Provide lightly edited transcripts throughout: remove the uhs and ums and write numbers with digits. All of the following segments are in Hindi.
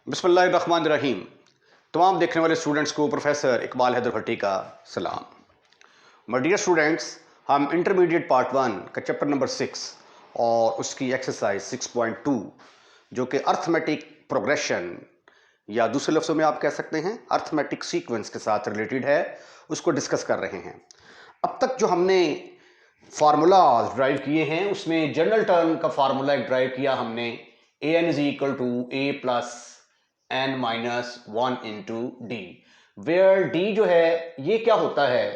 बिस्मिल्लाहिर्रहमानिर्रहीम। तमाम देखने वाले स्टूडेंट्स को प्रोफेसर इकबाल हैदर भट्टी का सलाम। माय डियर स्टूडेंट्स, हम इंटरमीडिएट पार्ट 1 का चैप्टर नंबर 6 और उसकी एक्सरसाइज 6.2 जो कि अर्थमेटिक प्रोग्रेशन या दूसरे लफ्ज़ों में आप कह सकते हैं अर्थमेटिक सीक्वेंस के साथ रिलेटेड है, उसको डिस्कस कर रहे हैं। अब तक जो हमने फार्मूलाज ड्राइव किए हैं उसमें जनरल टर्म का फार्मूला एक ड्राइव किया हमने, A N is equal to A plus N minus 1 into D, where D जो है ये क्या होता है,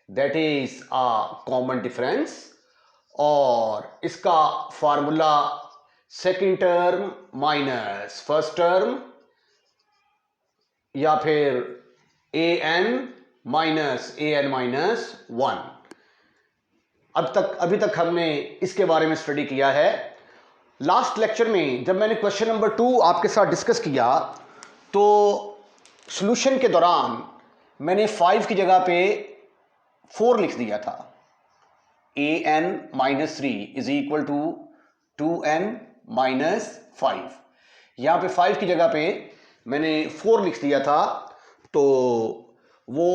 that is a common difference, और इसका formula second term minus first term या फिर ए एन माइनस 1। अभी तक हमने इसके बारे में स्टडी किया है। लास्ट लेक्चर में जब मैंने क्वेश्चन नंबर 2 आपके साथ डिस्कस किया तो सॉल्यूशन के दौरान मैंने 5 की जगह पे 4 लिख दिया था। A N minus 3 is equal to 2n minus 5। यहां पे 5 की जगह पे मैंने 4 लिख दिया था, तो वो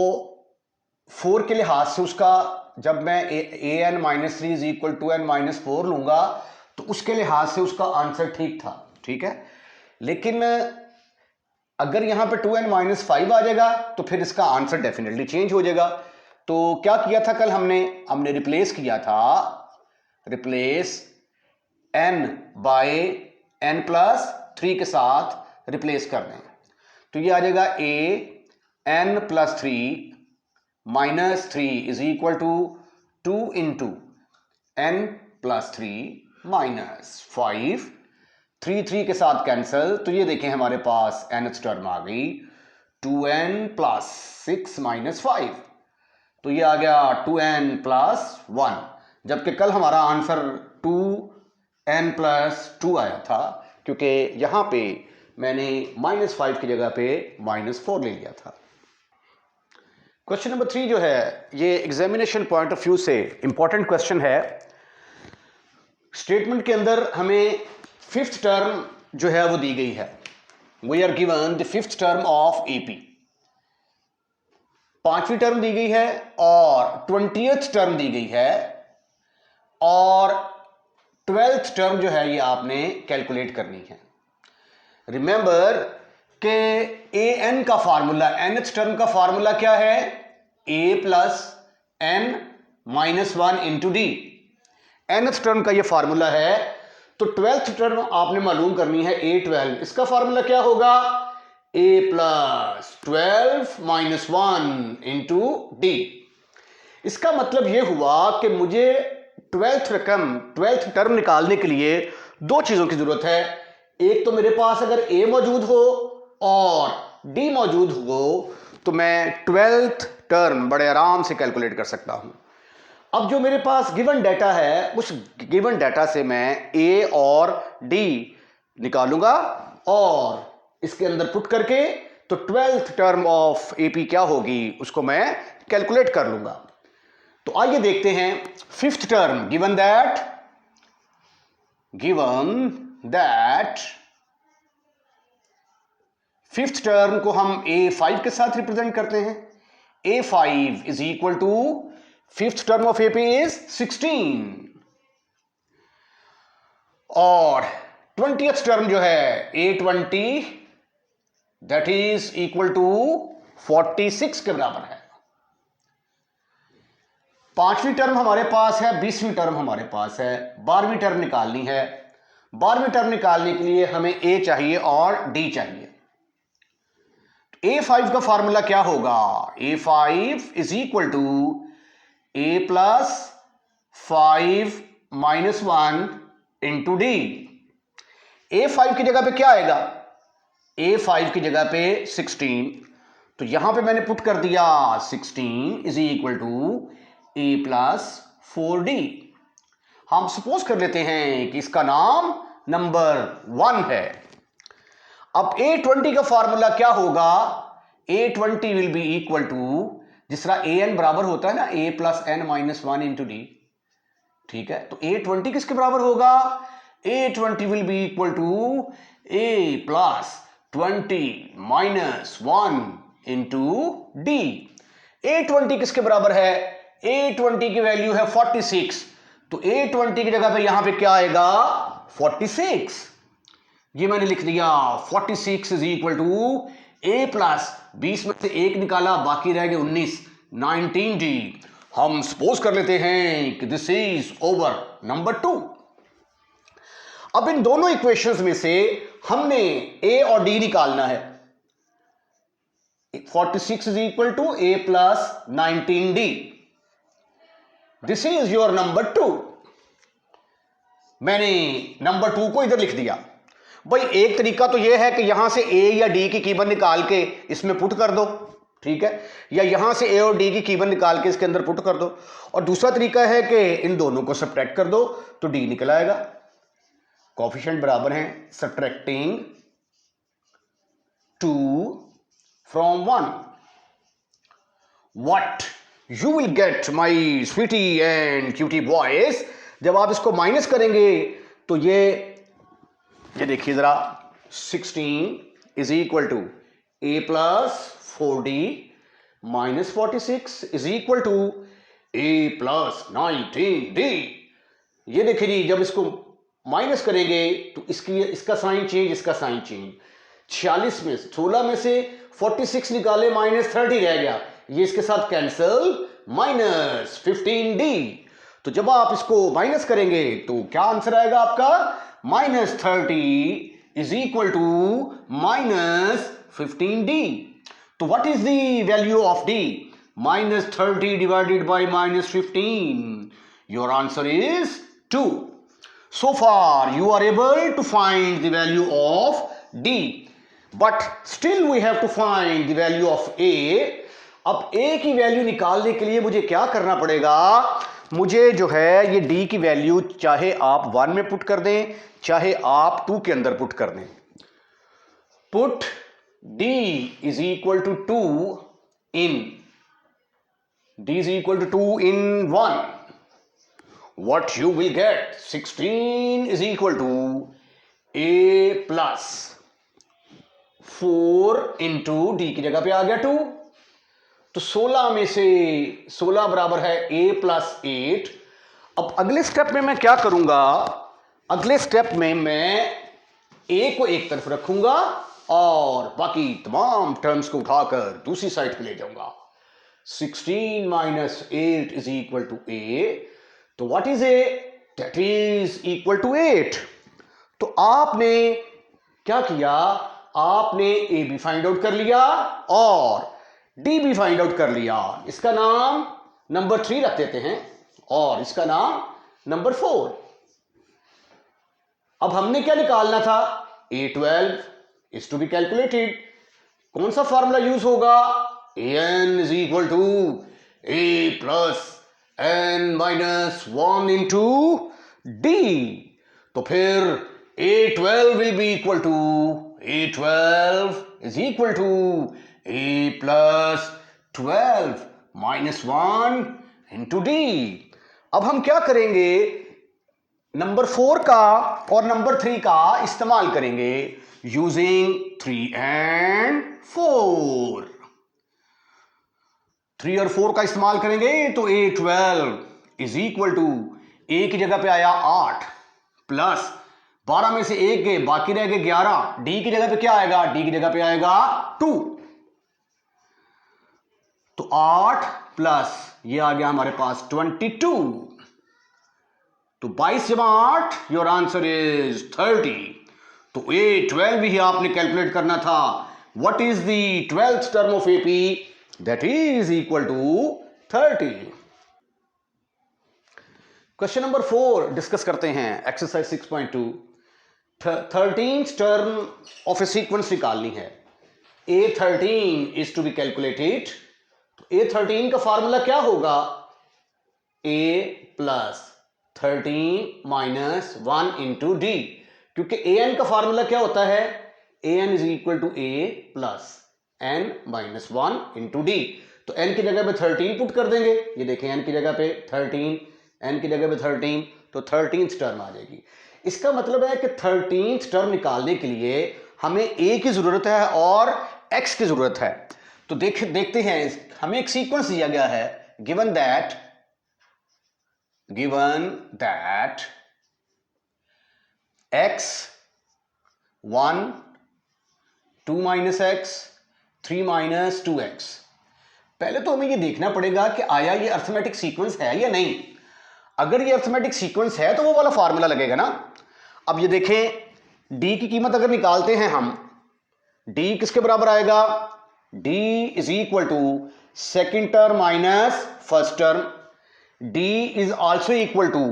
4 के लिहाज से उसका जब मैं A N minus 3 is equal to N minus 4 लूंगा तो उसके लिहाज से उसका आंसर ठीक था, ठीक है। लेकिन अगर यहां पे 2n माइनस 5 आ जाएगा तो फिर इसका आंसर डेफिनेटली चेंज हो जाएगा। तो क्या किया था कल हमने रिप्लेस किया था, replace n by n plus 3 के साथ रिप्लेस कर दें, तो ये आ जाएगा A n plus 3 minus 3 is equal to 2 into n plus 3 minus 5, 3 के साथ कैंसिल, तो ये देखें हमारे पास nth टर्म आ गई 2n प्लस 6 माइनस 5, तो ये आ गया 2n प्लस 1, जबकि कल हमारा आंसर 2n प्लस 2 आया था, क्योंकि यहां पे मैंने माइनस 5 की जगह पे माइनस 4 ले लिया था। क्वेश्चन नंबर 3 जो है ये एग्जामिनेशन पॉइंट ऑफ व्यू से इंपॉर्टेंट क्वेश्चन है। स्टेटमेंट के अंदर हमें 5th टर्म जो है वो दी गई है। We are given the 5th term of AP, 5वीं टर्म दी गई है और 20th टर्म दी गई है, और 12th टर्म जो है ये आपने कैलकुलेट करनी है। रिमेंबर कि ए एन का फार्मूला, nth टर्म का फार्मूला क्या है, A plus N minus 1 into D, nth term का ये फार्मूला है। तो 12th टर्म आपने मालूम करनी है, A12, इसका फार्मूला क्या होगा, ए प्लस 12 माइनस 1 इंटू डी। इसका मतलब ये हुआ कि मुझे 12th टर्म निकालने के लिए 2 चीजों की जरूरत है। एक तो मेरे पास अगर ए मौजूद हो और डी मौजूद हो तो मैं 12th टर्म बड़े आराम से कैलकुलेट कर सकता हूं। अब जो मेरे पास गिवन डाटा है उस गिवन डाटा से मैं ए और डी निकालूंगा और इसके अंदर पुट करके तो 12th टर्म ऑफ एपी क्या होगी उसको मैं कैलकुलेट कर लूंगा। तो आइए देखते हैं 5th term, given that 5th term को हम A5 के साथ रिप्रेजेंट करते हैं। A5 is equal to 5th term of AP is 16, और 20th टर्म जो है A20 that is equal to 46 के बराबर है। 5वीं टर्म हमारे पास है, 20वीं टर्म हमारे पास है, 12वीं टर्म निकालनी है। 12वीं टर्म निकालने के लिए हमें A चाहिए और D चाहिए। A5 का फार्मूला क्या होगा, A5 is equal to A plus 5 minus 1 into D. A5 की जगह पे क्या आएगा, A5 की जगह पे 16, तो यहां पे मैंने पुट कर दिया 16 is equal to A plus 4D। हम सपोज कर लेते हैं कि इसका नाम नंबर 1 है। अब A20 का फार्मूला क्या होगा, A20 will be equal to, जिस तरह an बराबर होता है ना A plus N minus 1 into D, ठीक है। तो A20 किसके बराबर होगा, A20 will be equal to A plus 20 minus 1 into D. A20 किसके बराबर है? A20 की वैल्यू है 46, तो A20 की जगह पे यहां पे क्या आएगा? 46। ये मैंने लिख दिया 46 is equal to A plus 20 में से 1 निकाला, बाकी रह गए 19, 19D। हम सपोज कर लेते हैं कि दिस इज ओवर नंबर 2। अब इन दोनों इक्वेशंस में से हमने A और D निकालना है। 46 is equal to A plus 19D. This is your number 2. मैंने नंबर 2 को इधर लिख दिया। भाई एक तरीका तो यह है कि यहां से A या D की कीमत निकाल के इसमें पुट कर दो, ठीक है, या यहां से A और D की कीमत निकाल के इसके अंदर पुट कर दो, और दूसरा तरीका है कि इन दोनों को सब्ट्रैक्ट कर दो तो D निकल आएगा। कोएफिशिएंट बराबर हैं subtracting 2 from 1. What you will get, my sweetie and cutie boys, जब आप इसको माइनस करेंगे तो ये देखिए जरा, 16 is equal to A plus 4D minus 46 is equal to A plus 19D। ये देखिए जी, जब इसको माइनस करेंगे तो इसका साइन चेंज, इसका साइन चेंज। 16 में से 46 निकाले, माइनस 30 रह गया, ये इसके साथ कैंसल, माइनस 15D। तो जब आप इसको माइनस करेंगे तो क्या आंसर आएगा आपका? Minus 30 is equal to minus 15D। तो what is the value of D? Minus 30 divided by minus 15। Your answer is 2। So far you are able to find the value of D, but still we have to find the value of A. अब A की वैल्यू निकालने के लिए मुझे क्या करना पड़ेगा? मुझे जो है ये D की वैल्यू चाहे आप 1 में पुट कर दें, चाहे आप 2 के अंदर पुट कर दें। Put D is equal to 2 in, D is equal to 2 in 1. What you will get? 16 is equal to A plus 4 into D की जगह पे आ गया 2, तो 16 में से 16 बराबर है A प्लस 8। अब अगले स्टेप में मैं क्या करूंगा? अगले स्टेप में मैं A को एक तरफ रखूंगा और बाकी तमाम टर्म्स को उठाकर दूसरी साइड पे ले जाऊंगा। 16 minus 8 is equal to A, तो what is A? That is equal to 8। तो आपने क्या किया? आपने A भी फाइंड आउट कर लिया और D भी फाइंड आउट कर लिया। इसका नाम नंबर 3 रख देते हैं और इसका नाम नंबर 4। अब हमने क्या निकालना था? A12 is to be calculated. कौन सा फॉर्मूला यूज होगा? AN is equal to A plus n minus 1 into D। तो फिर A12 will be equal to, A12 is equal to A plus 12 minus 1 into D। अब हम क्या करेंगे? नंबर 4 का और नंबर 3 का इस्तेमाल करेंगे यूजिंग 3 and 4। 3 और 4 का इस्तेमाल करेंगे तो A12 is equal to, A की जगह पे आया 8 प्लस 12 में से 1 गए, बाकी रह गए 11। D की जगह पे क्या आएगा? D की जगह पे आएगा 2। तो 8 प्लस ये आ गया हमारे पास 22। तो 22 जमा 8, योर आंसर इज 30। तो A12 भी आपने कैलकुलेट करना था। What is the 12th term of AP? That is equal to 30। Question number 4 discuss करते हैं, exercise 6.2। 13th term of a sequence निकालनी है। A13 is to be calculated. A13 का फॉर्मूला क्या होगा? A plus 13 minus 1 into D, क्योंकि AN का फॉर्मूला क्या होता है? AN is equal to A plus n minus 1 into D। तो n की जगह पे 13 पुट कर देंगे। ये देखें n की जगह पे 13, n की जगह पे 13, तो 13th टर्म आ जाएगी। इसका मतलब है कि 13th टर्म निकालने के लिए हमें a की जरूरत है और x की जरूरत है। तो देखते हैं, हमें एक सीक्वेंस दिया गया है, given that x 1 2 minus x 3 minus 2x। पहले तो हमें ये देखना पड़ेगा कि आया ये अर्थमेटिक सीक्वेंस है या नहीं। अगर ये अर्थमेटिक सीक्वेंस है तो वो वाला फार्मूला लगेगा ना। अब ये देखें, d की कीमत अगर निकालते हैं हम, d किसके बराबर आएगा, d is equal to second term minus first term, d is also equal to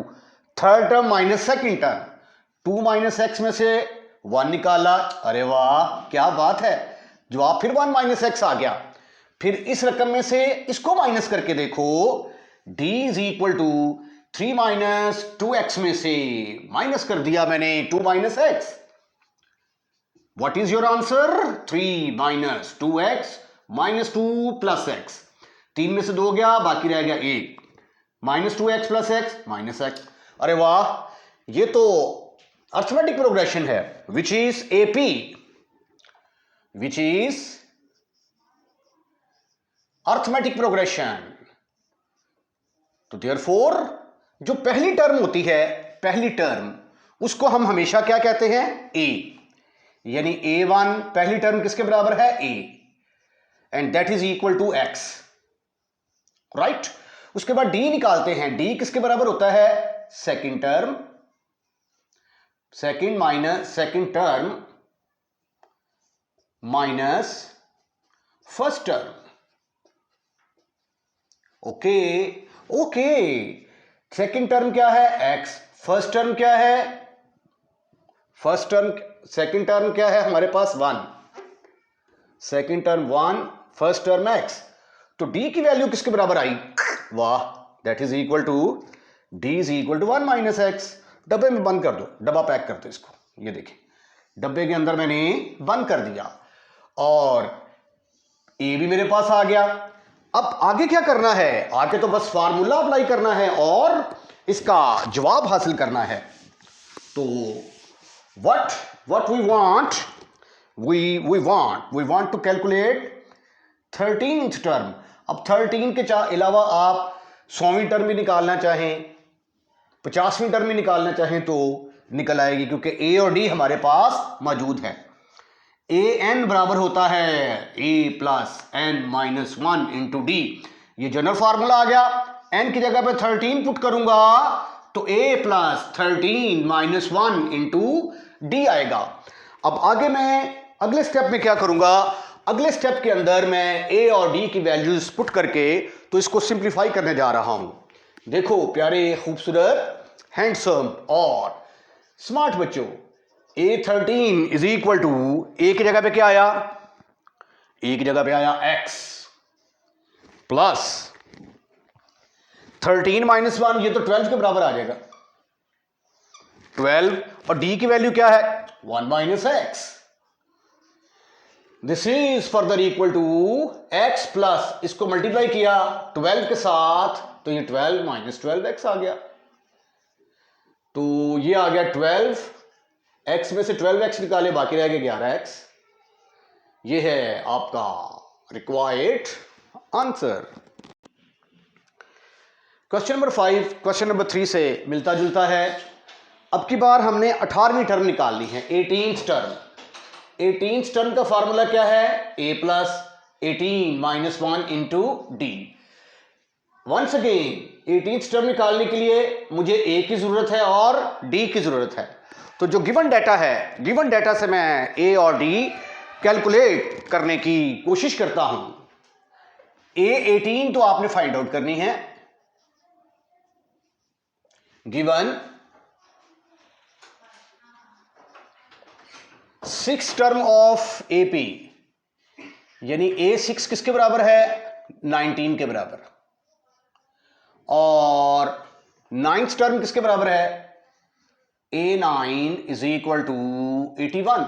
third term minus second term. 2 minus x में से 1 निकाला, अरे वाह क्या बात है, जवाब फिर 1 माइनस एक्स आ गया। फिर इस रकम में से इसको माइनस करके देखो, d is equal to 3 minus 2x में से माइनस कर दिया मैंने 2 minus x. What is your answer, 3 minus 2x minus 2 plus x. 3 में से 2 गया, बाकी रह गया 1, minus 2x plus x minus x. अरे वाह, ये तो अर्थमेटिक प्रोग्रेशन है, which is AP, which is arithmetic progression. तो देयरफॉर जो पहली टर्म होती है, पहली टर्म, उसको हम हमेशा क्या कहते हैं, a, यानी a1 पहली टर्म किसके बराबर है, a, and that is equal to x, right. उसके बाद d निकालते हैं, d किसके बराबर होता है, second term, second minus second term minus first term. Okay okay, second term क्या है, x, फर्स्ट टर्म क्या है, फर्स्ट टर्म, सेकेंड टर्म क्या है हमारे पास 1, second term 1, first term x। तो d की वैल्यू किसके बराबर आई, वाह, that is equal to d is equal to 1 minus x. डब्बे में बंद कर दो, डब्बा पैक कर दो इसको, ये देखिए डब्बे के अंदर मैंने बंद कर दिया और a भी मेरे पास आ गया। अब आगे क्या करना है, आगे तो बस फार्मूला अप्लाई करना है और इसका जवाब हासिल करना है। तो what we want to calculate 13th term. अब 13 के अलावा आप 100वीं टर्म भी निकालना चाहें, 50वीं टर्म भी निकालना चाहें तो निकल आएगी, क्योंकि a और d हमारे पास मौजूद है। an बराबर होता है a plus N minus 1 into d, ये जनरल फार्मूला आ गया। n की जगह पे 13 पुट करूंगा तो a plus 13 minus 1 into D आएगा। अब आगे मैं अगले स्टेप में क्या करूंगा, अगले स्टेप के अंदर मैं a और d की वैल्यूज पुट करके तो इसको सिंप्लीफाई करने जा रहा हूं। देखो प्यारे खूबसूरत हैंडसम और स्मार्ट बच्चों, a13 is equal to, a की जगह पे क्या आया, a की जगह पे आया x प्लस 13 माइनस 1, ये तो 12 के बराबर आ जाएगा 12, और d की वैल्यू क्या है 1 minus x. This is further equal to x plus, इसको मल्टीप्लाई किया 12 के साथ तो ये 12 माइनस 12x आ गया। तो ये आ गया 12, x में से 12x निकाले बाकी रह गया 11x। ये है आपका required answer. Question number 5 question number 3 से मिलता जुलता है। अब की बार हमने 18वीं टर्म निकालनी है, 18th टर्म। 18th टर्म का फार्मूला क्या है, a plus 18 minus 1 into d. Once again 18th term निकालने के लिए मुझे a की जरूरत है और d की जरूरत है। तो जो गिवन डाटा है, गिवन डाटा से मैं a और d कैलकुलेट करने की कोशिश करता हूं। a18 तो आपने फाइंड आउट करनी है, गिवन 6 टर्म ऑफ AP, यानी A6 किसके बराबर है 19 के बराबर, और 9th टर्म किसके बराबर है A9 is equal to 81।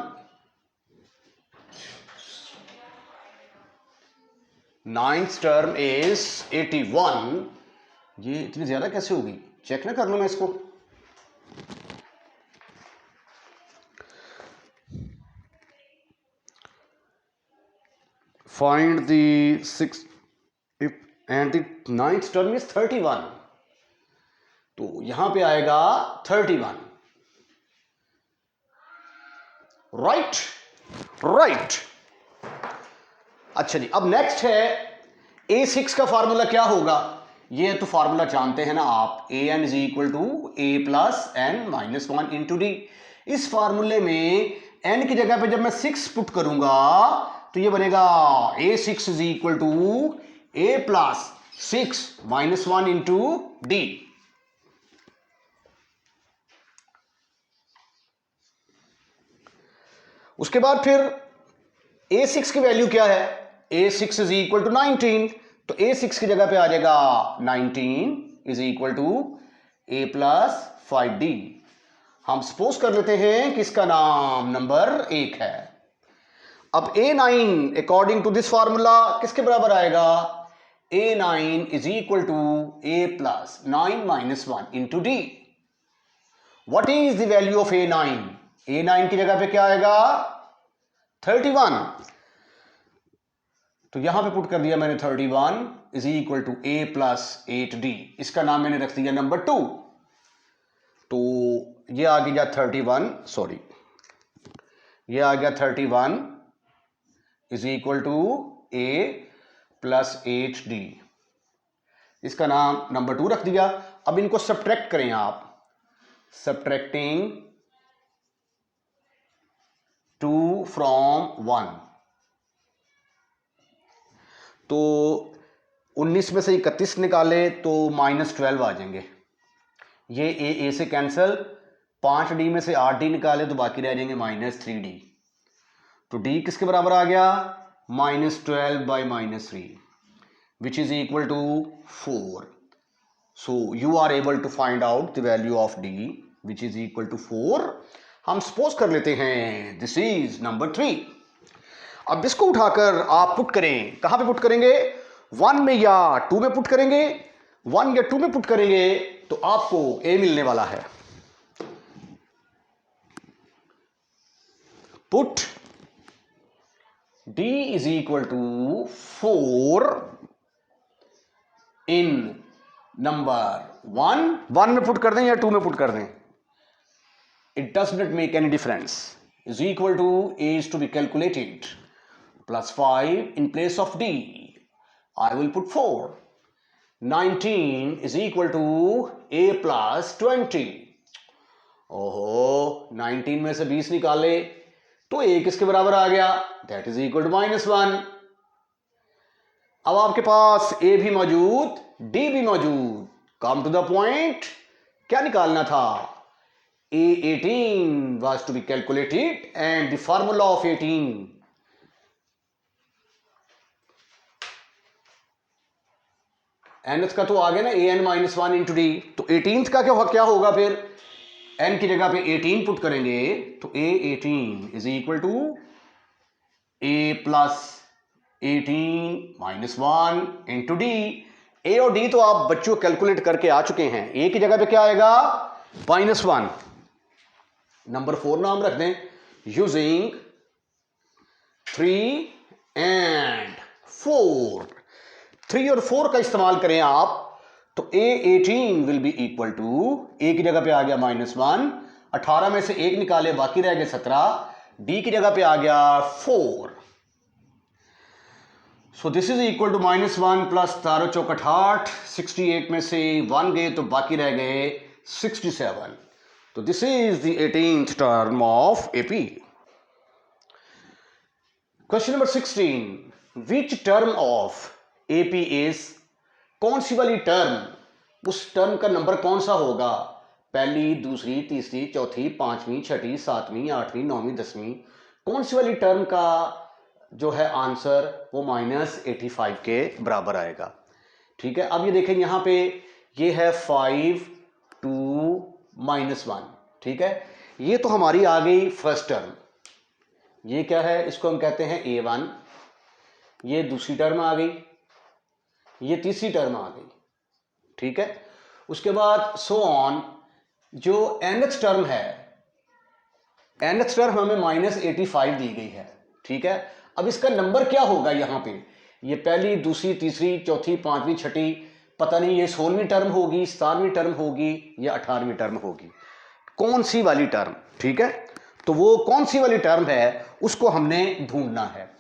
9th term is 81। ये इतनी ज्यादा कैसे होगी, चेक ना कर लो मैं इसको। Find the six and the ninth term is 31, तो यहां पे आएगा 31। राइट। अच्छा जी, अब नेक्स्ट है A6 का फार्मूला क्या होगा। ये तो फार्मूला जानते हैं ना आप, an is equal to a plus N minus 1 into d. इस फार्मूले में n की जगह पे जब मैं 6 पुट करूंगा तो ये बनेगा A6 is equal to a plus 6 minus 1 into d. उसके बाद फिर A6 की वैल्यू क्या है, A6 इज इक्वल टू 19, तो A6 की जगह पे आ जाएगा 19 is equal to a plus 5d। हम सपोज कर लेते हैं कि इसका नाम नंबर 1 है। अब A9 according to this formula किसके बराबर आएगा, A9 is equal to a plus 9 minus 1 into d. What is the value of A9, A9 की जगह पे क्या आएगा 31, तो यहां पे पुट कर दिया मैंने 31 is equal to a plus 8d। इसका नाम मैंने रख दिया नंबर 2, तो ये आ गया 31, सॉरी ये आ गया 31 is equal to a plus 8d। इसका नाम नंबर 2 रख दिया। अब इनको सब्ट्रैक्ट करें आप, सब्ट्रैक्टिंग 2 फ्रॉम 1, तो 19 में से 31 निकाले तो -12 आ जाएंगे। ये ए से कैंसल, 5d में से 8d निकाले तो बाकी रह जाएंगे -3d। तो d किसके बराबर आ गया, -12 by -3 which is equal to 4। So you are able to find out the value of d which is equal to 4। हम सपोज कर लेते हैं दिस इज नंबर 3। अब इसको उठाकर आप पुट करें, कहां पे पुट करेंगे, 1 में या 2 में पुट करेंगे। 1 या 2 में पुट करेंगे तो आपको a मिलने वाला है। Put d is equal to 4 in number 1 में पुट कर दें या 2 में पुट कर दें, it does not make any difference, is equal to a is to be calculated plus 5 in place of d I will put 4। 19 is equal to a plus 20। ओहो 19 में से 20 निकाले तो a किसके बराबर आ गया, that is equal to -1। अब आपके पास a भी मौजूद d भी मौजूद, come to the point, क्या निकालना था, A18 was to be calculated and the formula of 18 nth का तो आ गया ना an माइनस 1 इंटू डी, तो 18th का क्या होगा, फिर n की जगह पे 18 पुट करेंगे तो A18 is equal to a plus 18 minus 1 into D. A और डी तो आप बच्चों कैलकुलेट करके आ चुके हैं। a की जगह पे क्या आएगा -1, नंबर 4 नाम रख दें, यूजिंग 3 एंड 4, 3 और 4 का इस्तेमाल करें आप तो A18 will be equal to, a की जगह पे आ गया -1, 18 में से 1 निकाले बाकी रह गए 17, d की जगह पे आ गया 4। So this is equal to -1 plus 13 चौक 8, 68 में से 1 गए तो बाकी रह गए 67। तो this is the 18th term of AP। Question number 16, which term of AP is, कौन सी वाली टर्म, उस टर्म का नंबर कौन सा होगा, पहली, दूसरी, तीसरी, चौथी, पांचवी, छठी, सातवीं, आठवीं, नौवीं, 10वीं, कौन सी वाली टर्म का जो है आंसर वो -85 के बराबर आएगा। ठीक है, अब ये देखें यहां पे ये है 5 2 -1, ठीक है, ये तो हमारी आ गई फर्स्ट टर्म। ये क्या है, इसको हम कहते हैं A1, ये दूसरी टर्म आ गई, ये तीसरी टर्म आ गई। ठीक है, उसके बाद सो ऑन, जो nth टर्म है, nth टर्म हमें -85 दी गई है। ठीक है, अब इसका नंबर क्या होगा यहाँ पे, ये पहली, दूसरी, तीसरी, चौथी, पांचवी, छठी, पता नहीं ये 16वीं टर्म होगी, 17वीं टर्म होगी या 18वीं टर्म होगी, कौन सी वाली टर्म, ठीक है। तो वो कौन सी वाली टर्म है उसको हमने ढूंढना है।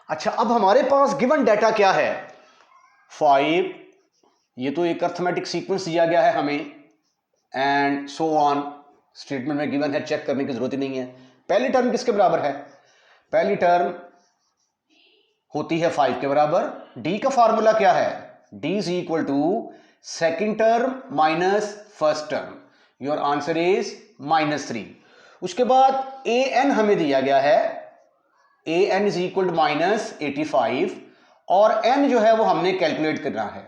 अच्छा, अब हमारे पास गिवन डाटा क्या है, 5, ये तो एक अर्थमेटिक सीक्वेंस दिया गया है हमें, एंड सो ऑन, स्टेटमेंट में गिवन है, चेक करने की जरूरत ही नहीं है। पहली टर्म किसके बराबर है, पहली टर्म होती है 5 के बराबर। डी का फॉर्मूला क्या है, d is equal to second term minus first term, your answer is -3। उसके बाद ए एन हमें दिया गया है, A N is equal to -85, और एन जो है वो हमने कैलकुलेट करना है,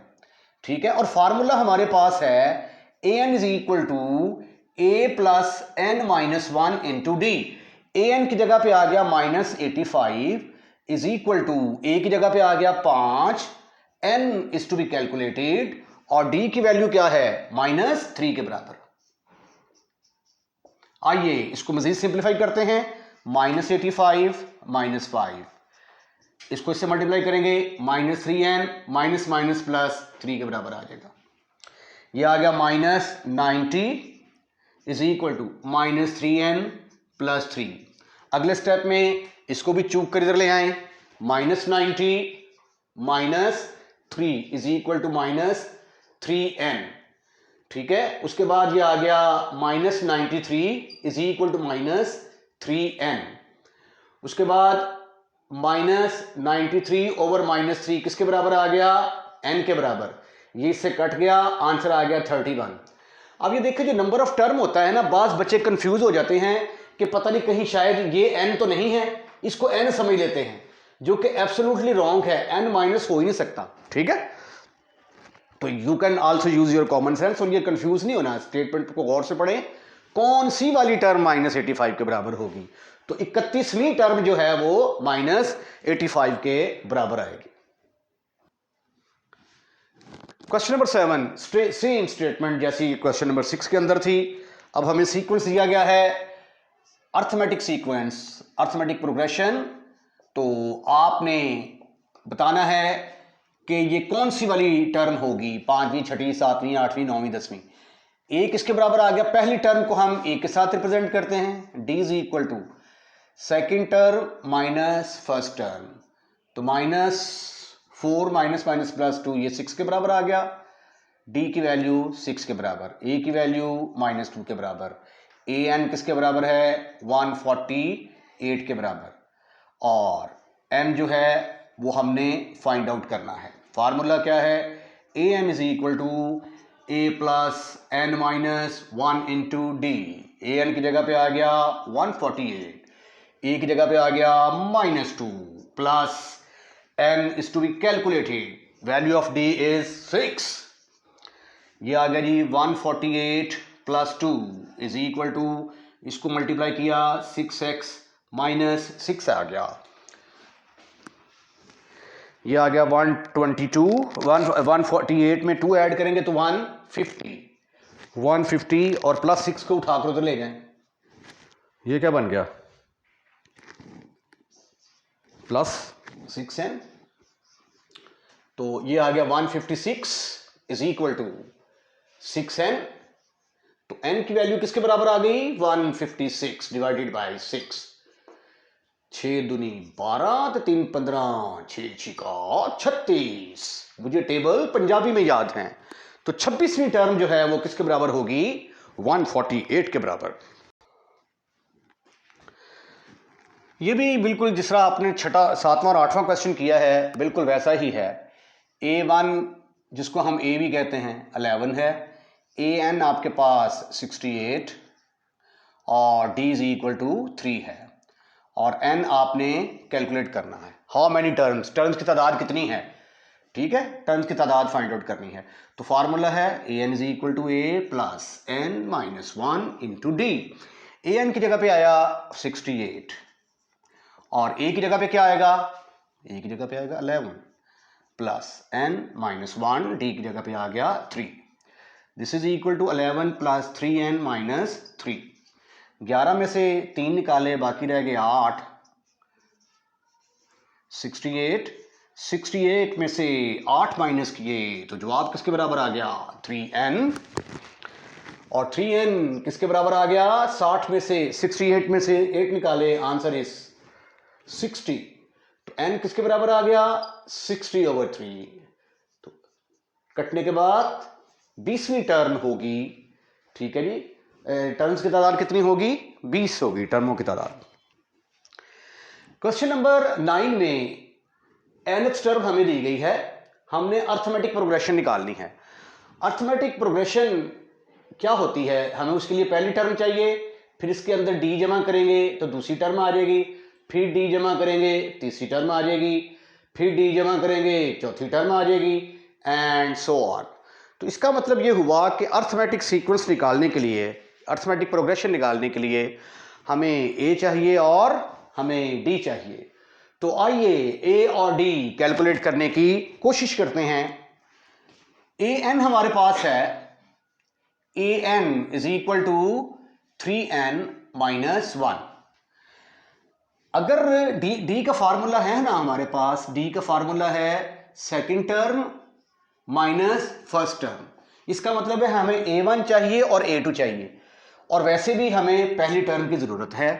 ठीक है। और फॉर्मूला हमारे पास है A N is equal to A plus N minus 1 into D. A N की जगह पे आ गया -85 इज इक्वल टू, ए की जगह पे आ गया 5, n is to be calculated, और डी की वैल्यू क्या है, -3 के बराबर। आइए इसको मजीद सिंप्लीफाई करते हैं, -85 -5, इसको इससे मल्टीप्लाई करेंगे, -3n माइनस माइनस प्लस 3 के बराबर आ जाएगा। ये आ गया -90 is equal to -3n plus 3। अगले स्टेप में इसको भी चूक कर इधर ले आए, -90 -3 इज इक्वल टू -3n, ठीक है। उसके बाद ये आ गया -93 इज इक्वल टू -3n। उसके बाद -93 ओवर -3 किसके बराबर आ गया, n के बराबर, ये इससे कट गया, आंसर आ गया 31। अब ये देखिए जो नंबर ऑफ टर्म होता है ना, बाज बच्चे कंफ्यूज हो जाते हैं कि पता नहीं कहीं शायद ये n तो नहीं है, इसको n समझ लेते हैं, जो कि एब्सोल्युटली रॉन्ग है, n माइनस हो ही नहीं सकता, ठीक है। तो you can also use your common sense, और ये कंफ्यूज नहीं होना, स्टेटमेंट को गौर से पढ़ें, कौन सी वाली टर्म -85 के बराबर होगी। तो 31वीं टर्म जो है वो -85 के बराबर आएगी। क्वेश्चन नंबर 7, सेम स्टेटमेंट जैसी क्वेश्चन नंबर 6 के अंदर थी। अब हमें सीक्वेंस दिया गया है, अर्थमेटिक सीक्वेंस, अर्थमेटिक प्रोग्रेशन। तो आपने बताना है कि ये कौन सी वाली टर्म होगी, 5वीं, 6वीं, 7वीं, 8वीं, 9वीं, 10वीं। ए किसके बराबर आ गया, पहली टर्म को हम ए के साथ रिप्रेजेंट करते हैं, d is equal to second term minus first term, तो -4 माइनस माइनस प्लस 2, ये 6 के बराबर आ गया। डी की वैल्यू 6 के बराबर, ए की वैल्यू -2 के बराबर, ए एन किसके बराबर है, 148 के बराबर, और एन जो है वो हमने फाइंड आउट करना है। फार्मूला क्या है, A N is equal to A plus N minus 1 into D. A N की जगह पे आ गया 148, ए की जगह पे आ गया -2 plus n is to be calculated, value of d is 6। ये आ गया जी 148 प्लस 2 इज इक्वल टू, इसको मल्टीप्लाई किया 6x माइनस 6 आ गया, ये आ गया 122, 148 में 2 ऐड करेंगे तो 150 और प्लस 6 को उठाकर उधर ले जाएं, ये क्या बन गया, +6n। तो ये आ गया 156 इज इक्वल टू 6n। तो n की वैल्यू किसके बराबर आ गई, 156 डिवाइडेड बाय 6, 6 दूनी 12 तो 3 15, 6 छिका 36। मुझे टेबल पंजाबी में याद है। तो 26वीं टर्म जो है वो किसके बराबर होगी, 148 के बराबर। ये भी बिल्कुल जिस तरह आपने 6वां, 7वां और 8वां क्वेश्चन किया है बिल्कुल वैसा ही है। A1 जिसको हम A भी कहते हैं 11 है, AN आपके पास 68 और D इज इक्वल टू 3 है, और N आपने कैलकुलेट करना है। हाउ मैनी टर्म्स, टर्म्स की तादाद कितनी है, ठीक है, टर्म्स की तादाद फाइंड आउट करनी है। तो फार्मूला है AN is equal to A plus N minus 1 into D। AN की जगह पे आया 68 और A की जगह पे क्या आएगा, A की जगह पे आएगा 11 प्लस N माइनस 1, D की जगह पे आ गया 3। This is equal to 11 plus 3N minus 3। 11 में से 3 निकाले, बाकी रह गए 8, 68, 68 में से 8 माइनस किए तो जवाब किसके बराबर आ गया 3n, और 3n किसके बराबर आ गया 60 में से 68 में से 8 निकाले, आंसर इज 60, तो n किसके बराबर आ गया 60/3। तो कटने के बाद 20वीं टर्म होगी, ठीक है जी, टर्म्स की तादाद कितनी होगी 20 होगी टर्मों की तादाद। क्वेश्चन नंबर 9 में nth टर्म हमें दी गई है, हमने अर्थमेटिक प्रोग्रेशन निकालनी है। अर्थमेटिक प्रोग्रेशन क्या होती है, हमें उसके लिए पहली टर्म चाहिए, फिर इसके अंदर d जमा करेंगे तो दूसरी टर्म आ जाएगी, फिर d जमा करेंगे तीसरी टर्म आ जाएगी, फिर d जमा करेंगे चौथी टर्म आ जाएगी, एंड सो ऑन। तो इसका मतलब ये हुआ कि अर्थमेटिक सीक्वेंस निकालने के लिए, अर्थमेटिक प्रोग्रेशन निकालने के लिए हमें a चाहिए और हमें d चाहिए। तो आइए a और d कैलकुलेट करने की कोशिश करते हैं। an हमारे पास है, an is equal to 3n minus 1। अगर d का फार्मूला है ना हमारे पास, d का फार्मूला है second term minus first term, इसका मतलब है हमें a1 चाहिए और a2 चाहिए, और वैसे भी हमें पहली टर्म की जरूरत है।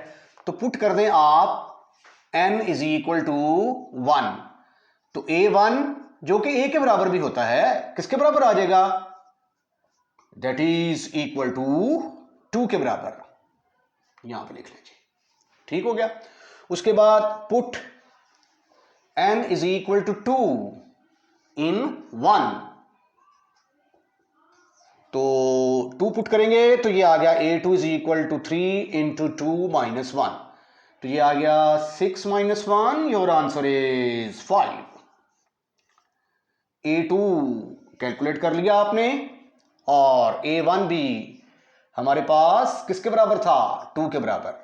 तो पुट कर दें आप n इज इक्वल टू 1, तो a1 जो कि a के बराबर भी होता है किसके बराबर आ जाएगा, दैट इज इक्वल टू 2 के बराबर, यहां पे लिख लीजिए, ठीक हो गया। उसके बाद put n is equal to 2 in 1, तो 2 पुट करेंगे तो ये आ गया a2 is equal to 3 into 2 minus 1, तो ये आ गया 6 minus 1, your answer is 5। a2 calculate कर लिया आपने, और a1 भी हमारे पास किसके बराबर था 2 के बराबर।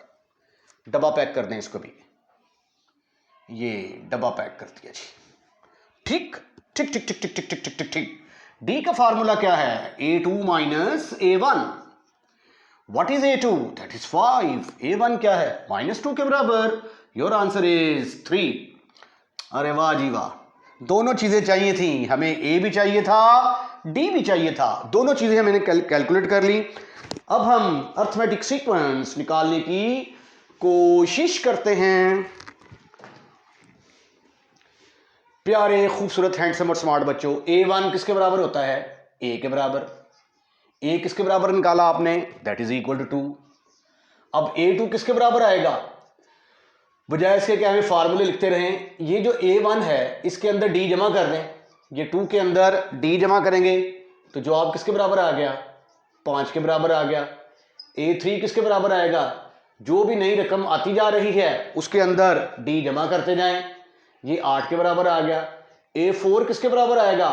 डब्बा पैक कर दें इसको भी, ये डब्बा पैक कर दिया जी, ठीक ठीक ठीक ठीक ठीक ठीक ठीक ठीक ठीक ठीक। d का फार्मूला क्या है a2 minus a1, what is a2, that is 5, a1 क्या है -2 के बराबर, योर आंसर इज 3। अरे वाह जी वाह, दोनों चीजें चाहिए थी हमें, a भी चाहिए था d भी चाहिए था, दोनों चीजें मैंने कैलकुलेट कर ली। अब हम अर्थमेटिक सीक्वेंस निकालने की कोशिश करते हैं। प्यारे खूबसूरत हैंडसम और स्मार्ट बच्चों, a1 किसके बराबर होता है a के बराबर, a किसके बराबर निकाला आपने, दैट इज इक्वल टू 2। अब a2 किसके बराबर आएगा, बजाय इसके क्या हमें फार्मूले लिखते रहें, ये जो a1 है इसके अंदर d जमा कर दें, ये 2 के अंदर d जमा करेंगे तो जवाब किसके बराबर आ गया 5 के बराबर आ गया। a3 किसके बराबर आएगा, जो भी नई रकम आती जा रही है उसके अंदर d जमा करते जाएं, ये 8 के बराबर आ गया। a4 किसके बराबर आएगा,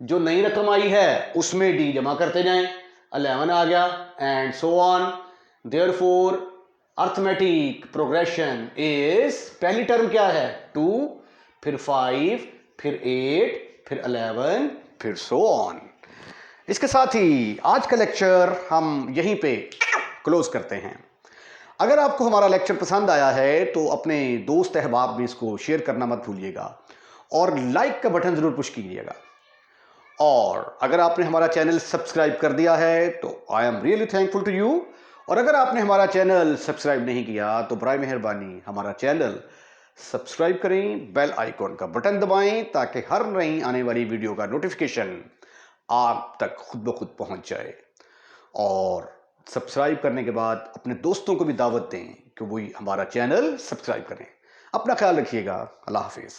जो नई रकम आई है उसमें d जमा करते जाएं, 11 आ गया, and so on. Therefore arithmetic progression is, पहली टर्म क्या है 2, फिर 5, फिर 8, फिर 11, फिर सो ऑन। इसके साथ ही आज का लेक्चर हम यहीं पे क्लोज करते हैं। अगर आपको हमारा लेक्चर पसंद आया है तो अपने दोस्त अहबाब में इसको शेयर करना मत भूलिएगा, और लाइक का बटन जरूर पुश कीजिएगा। और अगर आपने हमारा चैनल सब्सक्राइब कर दिया है तो I am really thankful to you, और अगर आपने हमारा चैनल सब्सक्राइब नहीं किया तो बराए मेहरबानी हमारा चैनल सब्सक्राइब करें, बेल आइकॉन का बटन दबाएं ताकि हर नई आने वाली वीडियो का नोटिफिकेशन आप तक खुद ब खुद पहुंच जाए। और सब्सक्राइब करने के बाद अपने दोस्तों को भी दावत दें कि वो हमारा चैनल सब्सक्राइब करें। अपना ख्याल रखिएगा, अल्लाह हाफिज़।